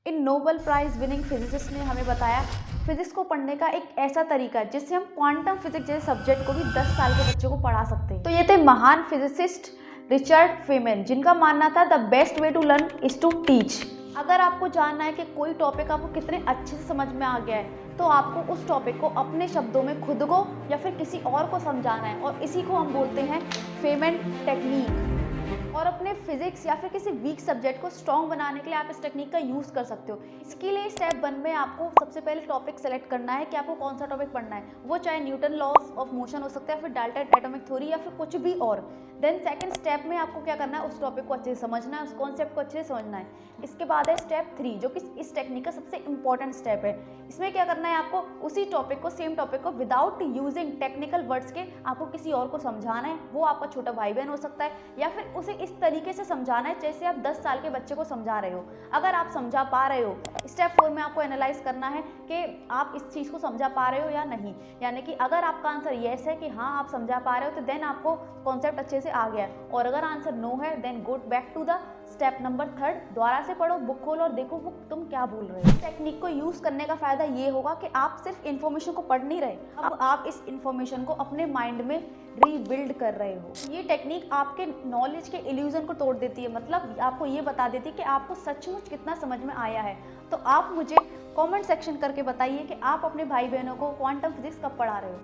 इन Nobel prize winning physicist ने हमें बताया फिजिक्स को पढ़ने का एक ऐसा तरीका जिससे हम क्वांटम फिजिक्स जैसे सब्जेक्ट को भी 10 साल के बच्चों को पढ़ा सकते हैं। तो ये थे महान फिजिसिस्ट रिचर्ड फेमन, जिनका मानना था the best way to learn is to teach. अगर आपको जानना है कि कोई टॉपिक आपको कितने अच्छे से समझ में आ गया है, तो आपको उस टॉपिक को अपने शब्दों में खुद को या फिर किसी और को समझाना है, और इसी को हम बोलते हैं फेमन टेक्निक। और अपने फिजिक्स या फिर किसी वीक सब्जेक्ट को स्ट्रॉन्ग बनाने के लिए आप इस टेक्निक का यूज़ कर सकते हो। इसके लिए स्टेप 1 में आपको सबसे पहले टॉपिक सेलेक्ट करना है कि आपको कौन सा टॉपिक पढ़ना है। वो चाहे न्यूटन लॉज ऑफ मोशन हो सकता है, फिर डाल्टन एटॉमिक थ्योरी या फिर कुछ भी और। देन सेकंड स्टेप में आपको क्या करना है, उस टॉपिक को अच्छे से समझना है, उस कॉन्सेप्ट को अच्छे से समझना है। इसके बाद है स्टेप 3, जो कि इस टेक्निक का सबसे इंपॉर्टेंट स्टेप है। इसमें क्या करना है, आपको उसी टॉपिक को, सेम टॉपिक को विदाउट यूजिंग टेक्निकल वर्ड्स के आपको किसी और को समझाना है। वो आपका छोटा भाई बहन हो सकता है, या फिर उसे इस तरीके से समझाना है जैसे आप 10 साल के बच्चे को समझा रहे हो। अगर आप समझा पा रहे हो, स्टेप 4 में आपको एनालाइज करना है कि आप इस चीज़ को समझा पा रहे हो या नहीं। यानी कि अगर आपका आंसर येस है कि हाँ आप समझा पा रहे हो, तो देन आपको कॉन्सेप्ट अच्छे से आ गया है। और अगर आंसर नो है, then go back to the step number 3, दोबारा से पढ़ो, बुक खोलो और देखो बुक तुम क्या भूल रहे हो। टेक्निक को यूज करने का फायदा ये होगा कि आप सिर्फ इन्फॉर्मेशन को पढ़ नहीं रहे, अब आप इस इन्फॉर्मेशन को अपने माइंड में रीबिल्ड कर रहे हो। ये टेक्निक आपके नॉलेज के इल्यूजन को तोड़ देती है, मतलब आपको ये बता देती है कि आपको सचमुच कितना समझ में आया है। तो आप मुझे कमेंट सेक्शन करके बताइए कि आप अपने भाई बहनों को क्वांटम फिजिक्स कब पढ़ा रहे हो।